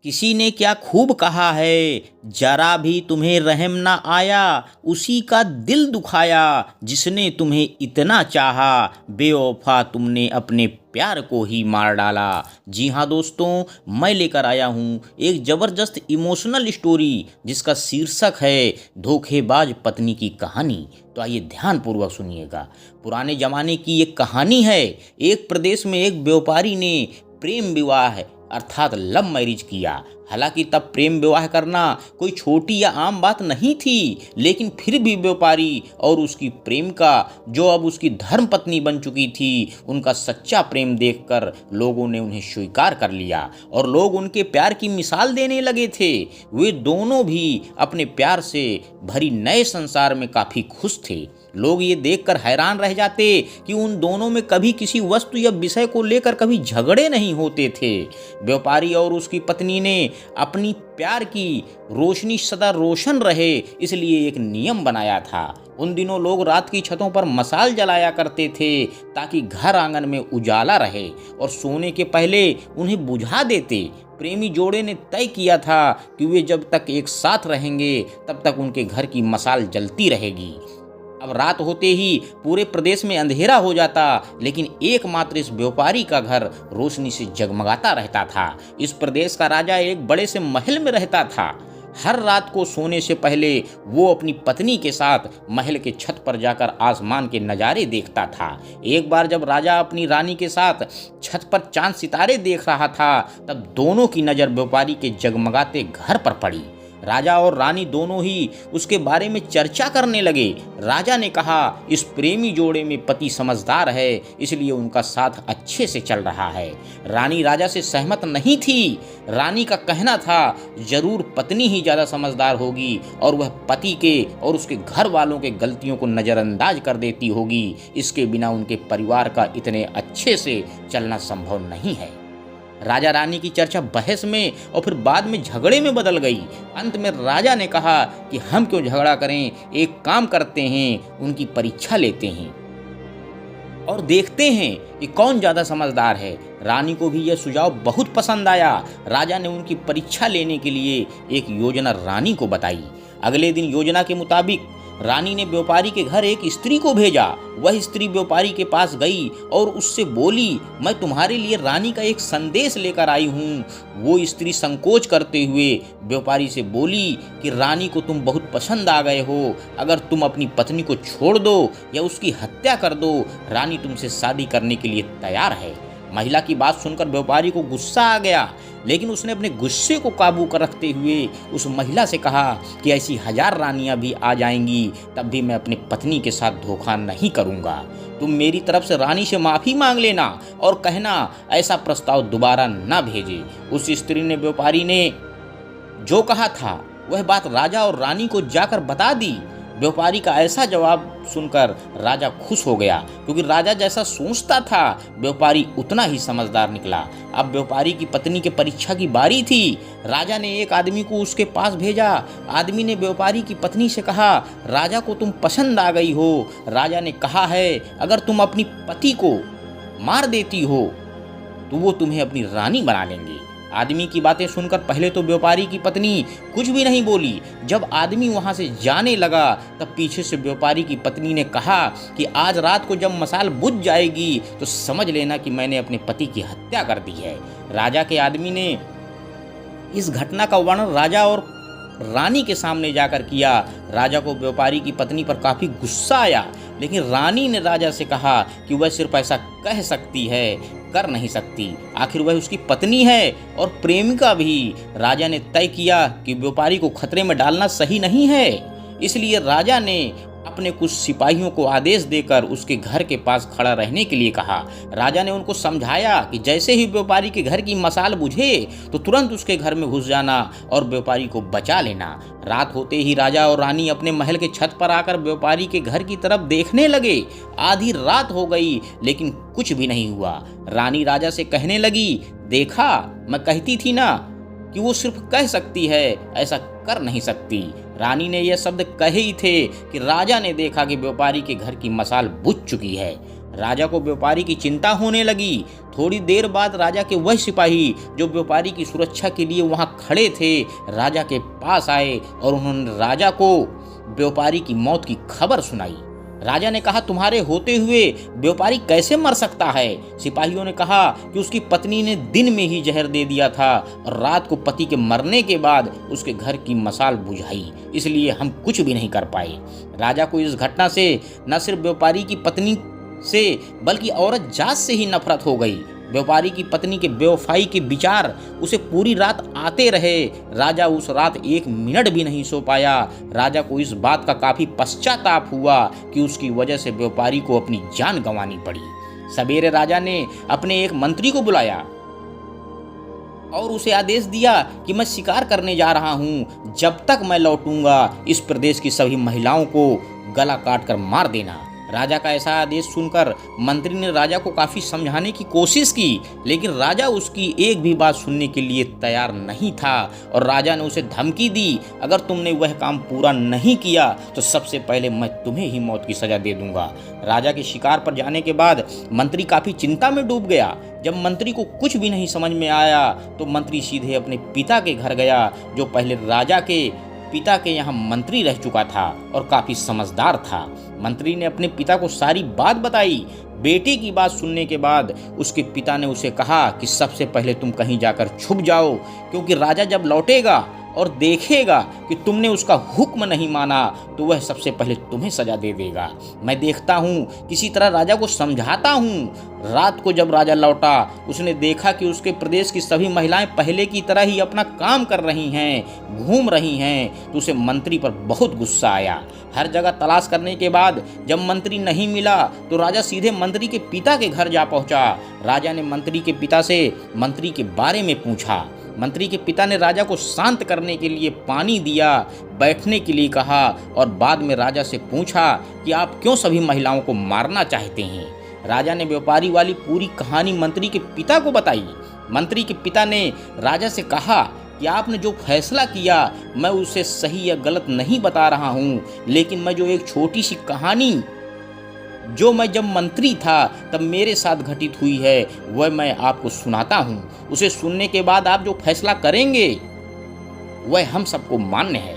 किसी ने क्या खूब कहा है, जरा भी तुम्हें रहम ना आया, उसी का दिल दुखाया, जिसने तुम्हें इतना चाहा, बेवफा तुमने अपने प्यार को ही मार डाला। जी हाँ दोस्तों, मैं लेकर आया हूँ एक ज़बरदस्त इमोशनल स्टोरी जिसका शीर्षक है धोखेबाज पत्नी की कहानी। तो आइए ध्यानपूर्वक सुनिएगा। पुराने ज़माने की एक कहानी है। एक प्रदेश में एक व्यापारी ने प्रेम विवाह अर्थात लव मैरिज किया। हालांकि तब प्रेम विवाह करना कोई छोटी या आम बात नहीं थी, लेकिन फिर भी व्यापारी और उसकी प्रेमिका, जो अब उसकी धर्म पत्नी बन चुकी थी, उनका सच्चा प्रेम देखकर लोगों ने उन्हें स्वीकार कर लिया और लोग उनके प्यार की मिसाल देने लगे थे। वे दोनों भी अपने प्यार से भरी नए संसार में काफ़ी खुश थे। लोग ये देखकर हैरान रह जाते कि उन दोनों में कभी किसी वस्तु या विषय को लेकर कभी झगड़े नहीं होते थे। व्यापारी और उसकी पत्नी ने अपनी प्यार की रोशनी सदा रोशन रहे, इसलिए एक नियम बनाया था। उन दिनों लोग रात की छतों पर मशाल जलाया करते थे ताकि घर आंगन में उजाला रहे और सोने के पहले उन्हें बुझा देते। प्रेमी जोड़े ने तय किया था कि वे जब तक एक साथ रहेंगे तब तक उनके घर की मशाल जलती रहेगी। अब रात होते ही पूरे प्रदेश में अंधेरा हो जाता, लेकिन एकमात्र इस व्यापारी का घर रोशनी से जगमगाता रहता था। इस प्रदेश का राजा एक बड़े से महल में रहता था। हर रात को सोने से पहले वो अपनी पत्नी के साथ महल के छत पर जाकर आसमान के नज़ारे देखता था। एक बार जब राजा अपनी रानी के साथ छत पर चांद सितारे देख रहा था, तब दोनों की नज़र व्यापारी के जगमगाते घर पर पड़ी। राजा और रानी दोनों ही उसके बारे में चर्चा करने लगे। राजा ने कहा, इस प्रेमी जोड़े में पति समझदार है, इसलिए उनका साथ अच्छे से चल रहा है। रानी राजा से सहमत नहीं थी। रानी का कहना था, जरूर पत्नी ही ज़्यादा समझदार होगी और वह पति के और उसके घर वालों के गलतियों को नज़रअंदाज कर देती होगी। इसके बिना उनके परिवार का इतने अच्छे से चलना संभव नहीं है। राजा रानी की चर्चा बहस में और फिर बाद में झगड़े में बदल गई। अंत में राजा ने कहा कि हम क्यों झगड़ा करें, एक काम करते हैं, उनकी परीक्षा लेते हैं और देखते हैं कि कौन ज़्यादा समझदार है। रानी को भी यह सुझाव बहुत पसंद आया। राजा ने उनकी परीक्षा लेने के लिए एक योजना रानी को बताई। अगले दिन योजना के मुताबिक रानी ने व्यापारी के घर एक स्त्री को भेजा। वह स्त्री व्यापारी के पास गई और उससे बोली, मैं तुम्हारे लिए रानी का एक संदेश लेकर आई हूँ। वो स्त्री संकोच करते हुए व्यापारी से बोली कि रानी को तुम बहुत पसंद आ गए हो। अगर तुम अपनी पत्नी को छोड़ दो या उसकी हत्या कर दो, रानी तुमसे शादी करने के लिए तैयार है। महिला की बात सुनकर व्यापारी को गुस्सा आ गया, लेकिन उसने अपने गुस्से को काबू कर रखते हुए उस महिला से कहा कि ऐसी 1000 रानियां भी आ जाएंगी, तब भी मैं अपनी पत्नी के साथ धोखा नहीं करूंगा। तुम मेरी तरफ से रानी से माफ़ी मांग लेना और कहना ऐसा प्रस्ताव दोबारा ना भेजे। उस स्त्री ने व्यापारी ने जो कहा था वह बात राजा और रानी को जाकर बता दी। व्यापारी का ऐसा जवाब सुनकर राजा खुश हो गया, क्योंकि राजा जैसा सोचता था व्यापारी उतना ही समझदार निकला। अब व्यापारी की पत्नी के परीक्षा की बारी थी। राजा ने एक आदमी को उसके पास भेजा। आदमी ने व्यापारी की पत्नी से कहा, राजा को तुम पसंद आ गई हो। राजा ने कहा है, अगर तुम अपनी पति को मार देती हो तो वो तुम्हें अपनी रानी बना लेंगे। आदमी की बातें सुनकर पहले तो व्यापारी की पत्नी कुछ भी नहीं बोली। जब आदमी वहां से जाने लगा तब पीछे से व्यापारी की पत्नी ने कहा कि आज रात को जब मशाल बुझ जाएगी तो समझ लेना कि मैंने अपने पति की हत्या कर दी है। राजा के आदमी ने इस घटना का वर्णन राजा और रानी के सामने जाकर किया। राजा को व्यापारी की पत्नी पर काफ़ी गुस्सा आया, लेकिन रानी ने राजा से कहा कि वह सिर्फ ऐसा कह सकती है, कर नहीं सकती। आखिर वह उसकी पत्नी है और प्रेमिका भी। राजा ने तय किया कि व्यापारी को खतरे में डालना सही नहीं है, इसलिए राजा ने अपने कुछ सिपाहियों को आदेश देकर उसके घर के पास खड़ा रहने के लिए कहा। राजा ने उनको समझाया कि जैसे ही व्यापारी के घर की मशाल बुझे तो तुरंत उसके घर में घुस जाना और व्यापारी को बचा लेना। रात होते ही राजा और रानी अपने महल के छत पर आकर व्यापारी के घर की तरफ देखने लगे। आधी रात हो गई, लेकिन कुछ भी नहीं हुआ। रानी राजा से कहने लगी, देखा, मैं कहती थी ना कि वो सिर्फ कह सकती है, ऐसा कर नहीं सकती। रानी ने यह शब्द कहे ही थे कि राजा ने देखा कि व्यापारी के घर की मशाल बुझ चुकी है। राजा को व्यापारी की चिंता होने लगी। थोड़ी देर बाद राजा के वह सिपाही जो व्यापारी की सुरक्षा के लिए वहां खड़े थे, राजा के पास आए और उन्होंने राजा को व्यापारी की मौत की खबर सुनाई। राजा ने कहा, तुम्हारे होते हुए व्यापारी कैसे मर सकता है? सिपाहियों ने कहा कि उसकी पत्नी ने दिन में ही जहर दे दिया था और रात को पति के मरने के बाद उसके घर की मशाल बुझाई, इसलिए हम कुछ भी नहीं कर पाए। राजा को इस घटना से न सिर्फ व्यापारी की पत्नी से बल्कि औरत जात से ही नफरत हो गई। व्यापारी की पत्नी के बेवफाई के विचार उसे पूरी रात आते रहे। राजा उस रात 1 मिनट भी नहीं सो पाया। राजा को इस बात का काफी पश्चाताप हुआ कि उसकी वजह से व्यापारी को अपनी जान गंवानी पड़ी। सवेरे राजा ने अपने एक मंत्री को बुलाया और उसे आदेश दिया कि मैं शिकार करने जा रहा हूं, जब तक मैं लौटूंगा इस प्रदेश की सभी महिलाओं को गला काट कर मार देना। राजा का ऐसा आदेश सुनकर मंत्री ने राजा को काफी समझाने की कोशिश की, लेकिन राजा उसकी एक भी बात सुनने के लिए तैयार नहीं था और राजा ने उसे धमकी दी, अगर तुमने वह काम पूरा नहीं किया तो सबसे पहले मैं तुम्हें ही मौत की सजा दे दूंगा। राजा के शिकार पर जाने के बाद मंत्री काफी चिंता में डूब गया। जब मंत्री को कुछ भी नहीं समझ में आया तो मंत्री सीधे अपने पिता के घर गया, जो पहले राजा के पिता के यहाँ मंत्री रह चुका था और काफी समझदार था। मंत्री ने अपने पिता को सारी बात बताई। बेटे की बात सुनने के बाद उसके पिता ने उसे कहा कि सबसे पहले तुम कहीं जाकर छुप जाओ, क्योंकि राजा जब लौटेगा और देखेगा कि तुमने उसका हुक्म नहीं माना तो वह सबसे पहले तुम्हें सजा दे देगा। मैं देखता हूँ, किसी तरह राजा को समझाता हूँ। रात को जब राजा लौटा उसने देखा कि उसके प्रदेश की सभी महिलाएं पहले की तरह ही अपना काम कर रही हैं, घूम रही हैं, तो उसे मंत्री पर बहुत गुस्सा आया। हर जगह तलाश करने के बाद जब मंत्री नहीं मिला तो राजा सीधे मंत्री के पिता के घर जा पहुंचा। राजा ने मंत्री के पिता से मंत्री के बारे में पूछा। मंत्री के पिता ने राजा को शांत करने के लिए पानी दिया, बैठने के लिए कहा और बाद में राजा से पूछा कि आप क्यों सभी महिलाओं को मारना चाहते हैं। राजा ने व्यापारी वाली पूरी कहानी मंत्री के पिता को बताई। मंत्री के पिता ने राजा से कहा कि आपने जो फैसला किया मैं उसे सही या गलत नहीं बता रहा हूँ, लेकिन मैं जो एक छोटी सी कहानी जो मैं जब मंत्री था तब मेरे साथ घटित हुई है वह मैं आपको सुनाता हूँ। उसे सुनने के बाद आप जो फैसला करेंगे वह हम सबको मान्य है।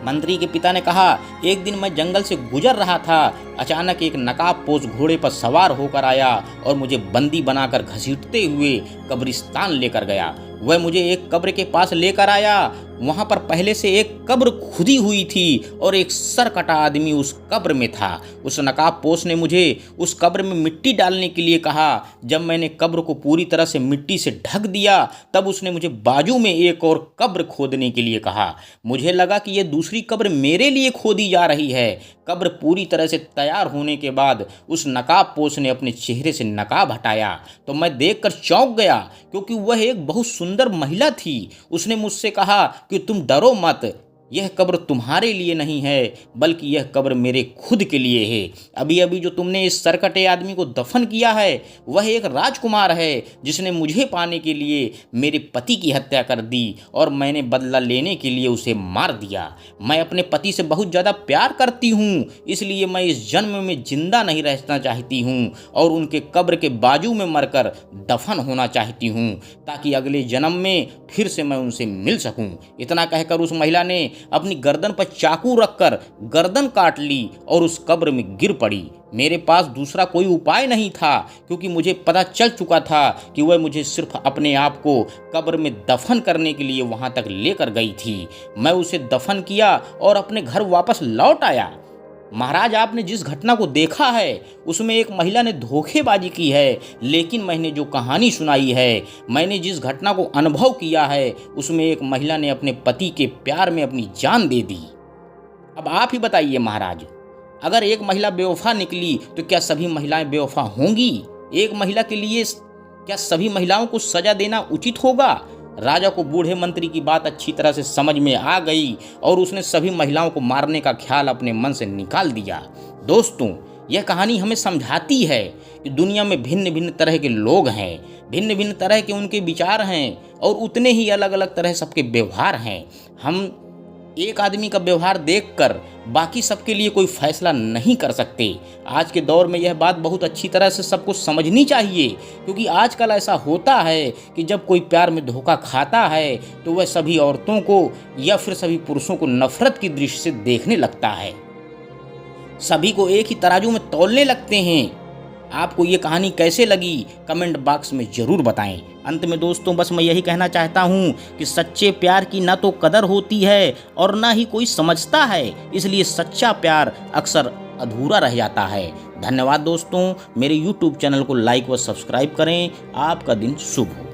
मंत्री के पिता ने कहा, एक दिन मैं जंगल से गुजर रहा था, अचानक एक नकाबपोश घोड़े पर सवार होकर आया और मुझे बंदी बनाकर घसीटते हुए कब्रिस्तान लेकर गया। वह मुझे एक कब्र के पास लेकर आया। वहां पर पहले से एक कब्र खुदी हुई थी और एक सरकटा आदमी उस कब्र में था। उस नकाबपोश ने मुझे उस कब्र में मिट्टी डालने के लिए कहा। जब मैंने कब्र को पूरी तरह से मिट्टी से ढक दिया तब उसने मुझे बाजू में एक और कब्र खोदने के लिए कहा। मुझे लगा कि यह दूसरी कब्र मेरे लिए खोदी जा रही है। कब्र पूरी तरह से तैयार होने के बाद उस नकाबपोश ने अपने चेहरे से नकाब हटाया तो मैं देखकर चौंक गया, क्योंकि वह एक बहुत सुंदर महिला थी। उसने मुझसे कहा कि तुम डरो मत, यह कब्र तुम्हारे लिए नहीं है बल्कि यह कब्र मेरे खुद के लिए है। अभी अभी जो तुमने इस सरकटे आदमी को दफन किया है वह एक राजकुमार है जिसने मुझे पाने के लिए मेरे पति की हत्या कर दी और मैंने बदला लेने के लिए उसे मार दिया। मैं अपने पति से बहुत ज़्यादा प्यार करती हूँ, इसलिए मैं इस जन्म में जिंदा नहीं रहना चाहती हूँ और उनके कब्र के बाजू में मरकर दफन होना चाहती हूँ ताकि अगले जन्म में फिर से मैं उनसे मिल सकूँ। इतना कहकर उस महिला ने अपनी गर्दन पर चाकू रखकर गर्दन काट ली और उस कब्र में गिर पड़ी। मेरे पास दूसरा कोई उपाय नहीं था, क्योंकि मुझे पता चल चुका था कि वह मुझे सिर्फ अपने आप को कब्र में दफन करने के लिए वहां तक लेकर गई थी। मैं उसे दफन किया और अपने घर वापस लौट आया। महाराज, आपने जिस घटना को देखा है उसमें एक महिला ने धोखेबाजी की है, लेकिन मैंने जो कहानी सुनाई है, मैंने जिस घटना को अनुभव किया है उसमें एक महिला ने अपने पति के प्यार में अपनी जान दे दी। अब आप ही बताइए महाराज, अगर एक महिला बेवफा निकली तो क्या सभी महिलाएं बेवफा होंगी? एक महिला के लिए क्या सभी महिलाओं को सजा देना उचित होगा? राजा को बूढ़े मंत्री की बात अच्छी तरह से समझ में आ गई और उसने सभी महिलाओं को मारने का ख्याल अपने मन से निकाल दिया। दोस्तों, यह कहानी हमें समझाती है कि दुनिया में भिन्न भिन्न तरह के लोग हैं, भिन्न भिन्न तरह के उनके विचार हैं और उतने ही अलग अलग तरह सबके व्यवहार हैं। हम एक आदमी का व्यवहार देखकर बाकी सबके लिए कोई फैसला नहीं कर सकते। आज के दौर में यह बात बहुत अच्छी तरह से सबको समझनी चाहिए, क्योंकि आजकल ऐसा होता है कि जब कोई प्यार में धोखा खाता है तो वह सभी औरतों को या फिर सभी पुरुषों को नफरत की दृष्टि से देखने लगता है, सभी को एक ही तराजू में तौलने लगते हैं। आपको ये कहानी कैसे लगी कमेंट बॉक्स में ज़रूर बताएं। अंत में दोस्तों बस मैं यही कहना चाहता हूँ कि सच्चे प्यार की ना तो कदर होती है और ना ही कोई समझता है, इसलिए सच्चा प्यार अक्सर अधूरा रह जाता है। धन्यवाद दोस्तों, मेरे YouTube चैनल को लाइक व सब्सक्राइब करें। आपका दिन शुभ हो।